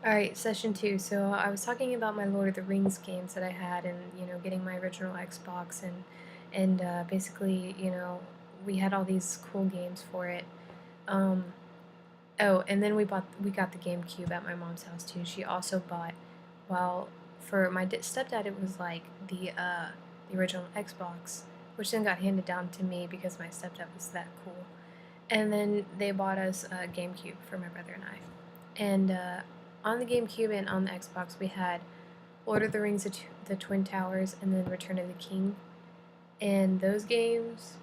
Alright, session 2. So I was talking about my Lord of the Rings games that I had and, getting my original Xbox and basically, we had all these cool games for it. Um, oh, and then we got the GameCube at my mom's house too. She also bought, well, for my stepdad it was like the original Xbox, which then got handed down to me because my stepdad was that cool. And then they bought us a GameCube for my brother and I. And on the GameCube and on the Xbox, we had Lord of the Rings, the Twin Towers, and then Return of the King. And those games,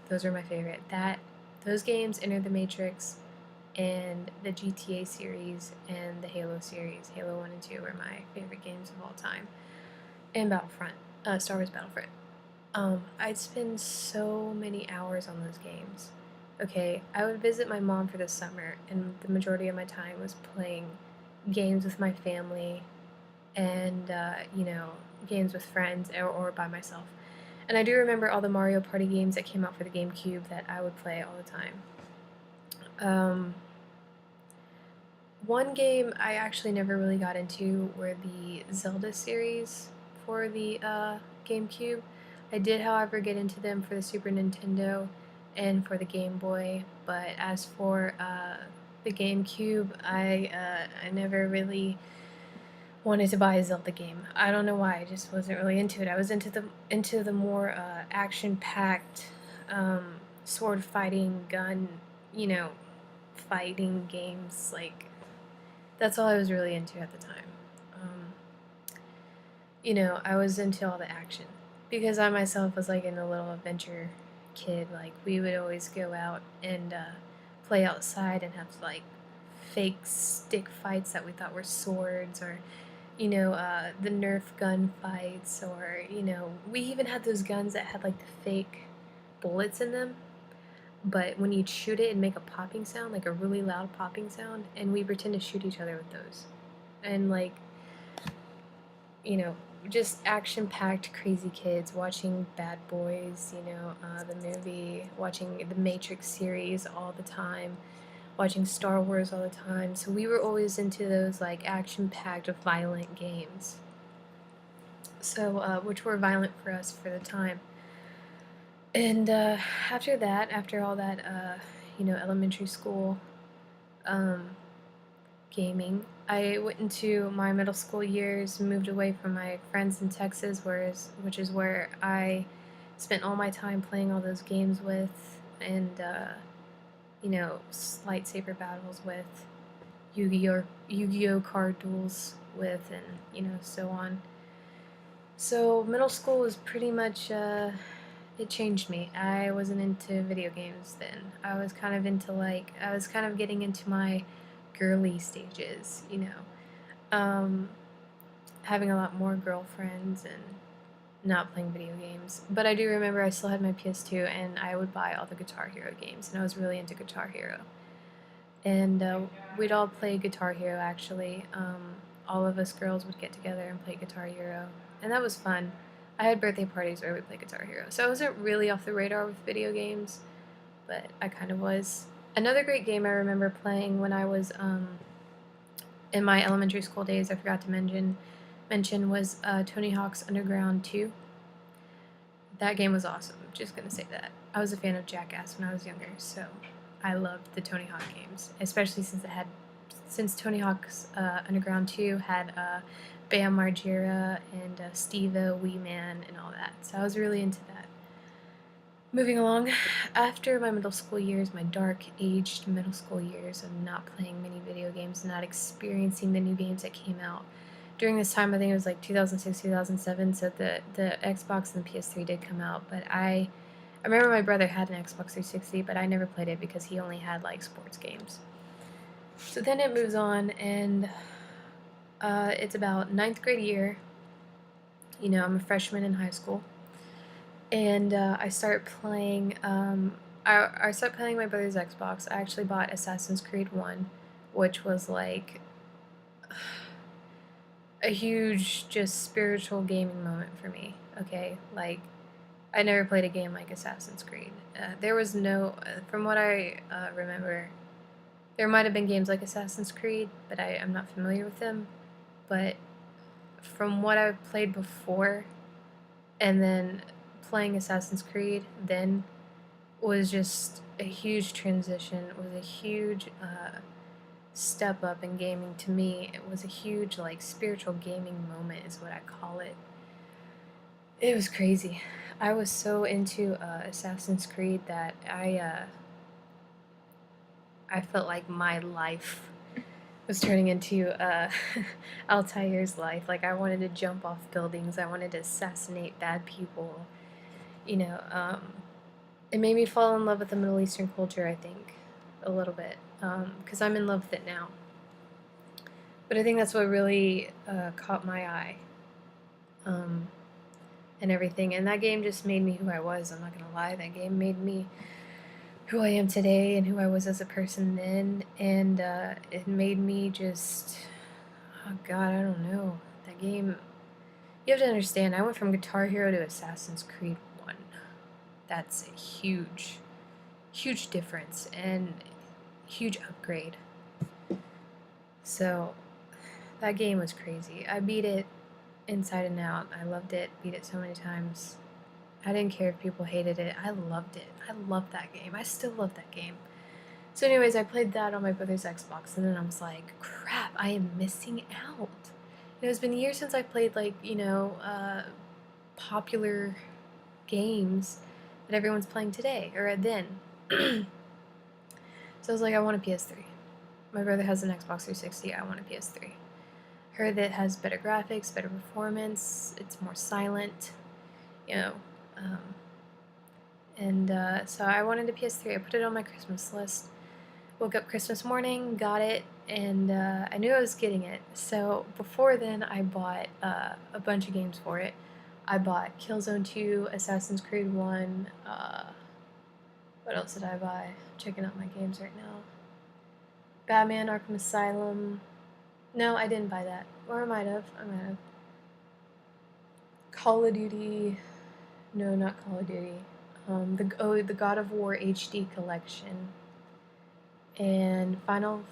those are my favorite. Those games, Enter the Matrix, and the GTA series and the Halo series, Halo 1 and 2 are my favorite games of all time. And Battlefront, Star Wars Battlefront. I'd spend so many hours on those games. Okay, I would visit my mom for the summer, and the majority of my time was playing games with my family and, games with friends or by myself. And I do remember all the Mario Party games that came out for the GameCube that I would play all the time. Um, One game I actually never really got into were the Zelda series for the GameCube. I did, however, get into them for the Super Nintendo and for the Game Boy, but as for the GameCube, I never really wanted to buy a Zelda game. I don't know why. I just wasn't really into it. I was into the more action-packed sword fighting, gun, you know, fighting games. Like that's all I was really into at the time. Um, I was into all the action because I myself was like in a little adventure kid. Like we would always go out and play outside and have like fake stick fights that we thought were swords, or the Nerf gun fights, or we even had those guns that had like the fake bullets in them, but when you'd shoot it, it'd make a popping sound, like a really loud popping sound, and we pretend to shoot each other with those. And like, you know, just action-packed crazy kids watching Bad Boys, the movie, watching the Matrix series all the time, watching Star Wars all the time. So we were always into those like action-packed, violent games. So, which were violent for us for the time. And after that, after all that, elementary school um, gaming, I went into my middle school years, moved away from my friends in Texas, which is where I spent all my time playing all those games with, and lightsaber battles with, Yu-Gi-Oh card duels with, and so on. So middle school was pretty much it changed me. I wasn't into video games then. I was kind of into I was kind of getting into my girly stages, um, having a lot more girlfriends and not playing video games. But I do remember I still had my PS2 and I would buy all the Guitar Hero games, and I was really into Guitar Hero. And we'd all play Guitar Hero actually. All of us girls would get together and play Guitar Hero, and that was fun. I had birthday parties where we played Guitar Hero, so I wasn't really off the radar with video games, but I kind of was. Another great game I remember playing when I was in my elementary school days, I forgot to mention was Tony Hawk's Underground 2. That game was awesome. Just gonna say that. I was a fan of Jackass when I was younger, so I loved the Tony Hawk games, especially since Tony Hawk's Underground 2 had Bam Margera and Steve-O, Wee Man, and all that. So I was really into that. Moving along, after my middle school years, my dark-aged middle school years of not playing many video games, not experiencing the new games that came out. During this time, I think it was like 2006, 2007, so the Xbox and the PS3 did come out, but I remember my brother had an Xbox 360, but I never played it because he only had like sports games. So then it moves on, and it's about ninth grade year. I'm a freshman in high school, and I start playing. I start playing my brother's Xbox. I actually bought Assassin's Creed 1, which was like a huge, just spiritual gaming moment for me. Okay, like I never played a game like Assassin's Creed. There was no, from what I remember, There might have been games like Assassin's Creed, but I'm not familiar with them. But from what I've played before, and then playing Assassin's Creed, then was just a huge transition. It was a huge step up in gaming to me. It was a huge like spiritual gaming moment, is what I call it. It was crazy. I was so into Assassin's Creed that I felt like my life was turning into Altair's life. Like I wanted to jump off buildings. I wanted to assassinate bad people. You know, it made me fall in love with the Middle Eastern culture, I think, a little bit, because I'm in love with it now. But I think that's what really caught my eye, and everything. And that game just made me who I was. I'm not gonna lie. That game made me who I am today and who I was as a person then. And it made me just, oh God, I don't know. That game, you have to understand, I went from Guitar Hero to Assassin's Creed 1. That's a huge, huge difference and huge upgrade. So that game was crazy. I beat it inside and out. I loved it, beat it so many times. I didn't care if people hated it. I loved it. I loved that game. I still love that game. So anyways, I played that on my brother's Xbox, and then I was like, crap, I am missing out. It's been years since I played, like, popular games that everyone's playing today, or then. So I was like, I want a PS3. My brother has an Xbox 360, I want a PS3. Heard that it has better graphics, better performance, it's more silent, you know. So I wanted a PS3. I put it on my Christmas list. Woke up Christmas morning, got it, and I knew I was getting it. So before then, I bought a bunch of games for it. I bought Killzone 2, Assassin's Creed 1. What else did I buy? I'm checking out my games right now. Batman Arkham Asylum. No, I didn't buy that. Or I might have. Call of Duty. No, not Call of Duty. The God of War HD collection. And not Final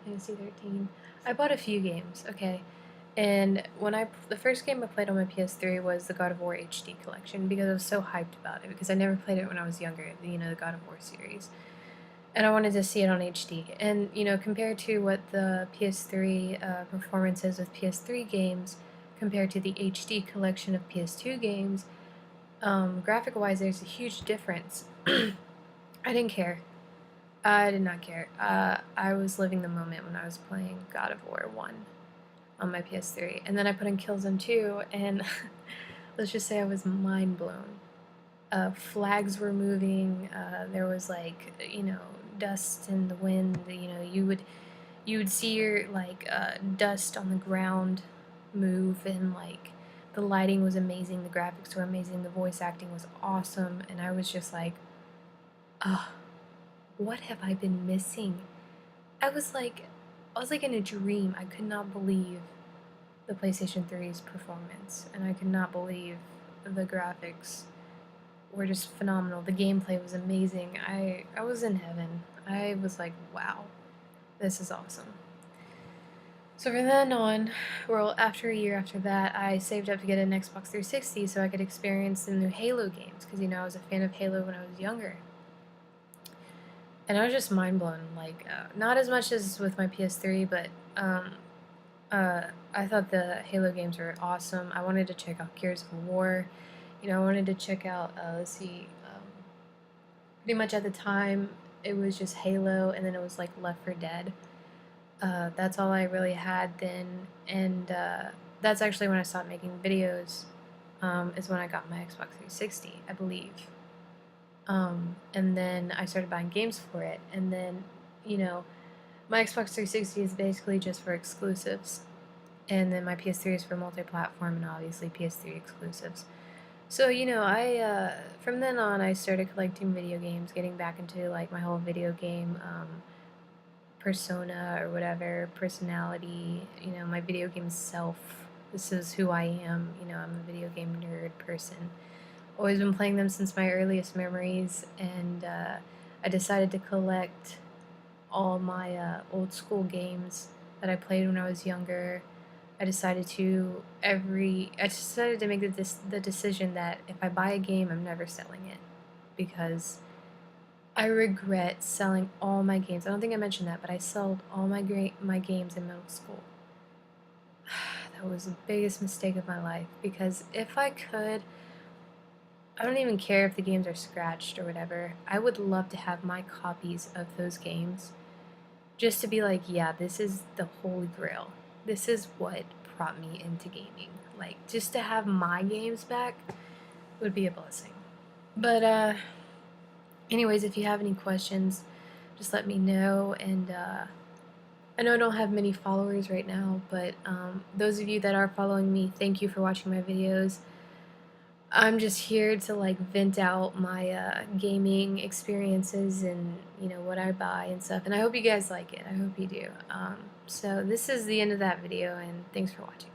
Fantasy 13. I bought a few games, okay. And the first game I played on my PS3 was the God of War HD collection because I was so hyped about it because I never played it when I was younger, the God of War series. And I wanted to see it on HD. And, compared to what the PS3 performance is with PS3 games compared to the HD collection of PS2 games, graphic-wise, there's a huge difference. I didn't care. I did not care. I was living the moment when I was playing God of War 1 on my PS3. And then I put in Killzone 2, and let's just say I was mind blown. Flags were moving, there was dust in the wind, you would see your dust on the ground move, and the lighting was amazing, the graphics were amazing, the voice acting was awesome, and I was just like, what have I been missing? I was like in a dream. I could not believe the PlayStation 3's performance, and I could not believe the graphics were just phenomenal. The gameplay was amazing. I was in heaven. I was like, wow, this is awesome. So from then on, after a year after that, I saved up to get an Xbox 360 so I could experience the new Halo games, because, I was a fan of Halo when I was younger. And I was just mind blown, not as much as with my PS3, but I thought the Halo games were awesome. I wanted to check out Gears of War. I wanted to check out, pretty much at the time, it was just Halo, and then it was Left 4 Dead. That's all I really had then, and that's actually when I stopped making videos, is when I got my Xbox 360, I believe. And then I started buying games for it, and then, my Xbox 360 is basically just for exclusives, and then my PS3 is for multi-platform and obviously PS3 exclusives. So, from then on, I started collecting video games, getting back into, my whole video game, persona or whatever, personality, my video game self. This is who I am, I'm a video game nerd person. Always been playing them since my earliest memories, and I decided to collect all my old school games that I played when I was younger. I decided to make the decision that if I buy a game, I'm never selling it because I regret selling all my games. I don't think I mentioned that, but I sold all my games in middle school. That was the biggest mistake of my life because if I could, I don't even care if the games are scratched or whatever. I would love to have my copies of those games just to be like, yeah, this is the holy grail. This is what brought me into gaming. Like, just to have my games back would be a blessing. But, anyways, if you have any questions, just let me know. And, I know I don't have many followers right now, but those of you that are following me, thank you for watching my videos. I'm just here to like vent out my gaming experiences and what I buy and stuff, and I hope you guys like it. I hope you do. So this is the end of that video, and thanks for watching.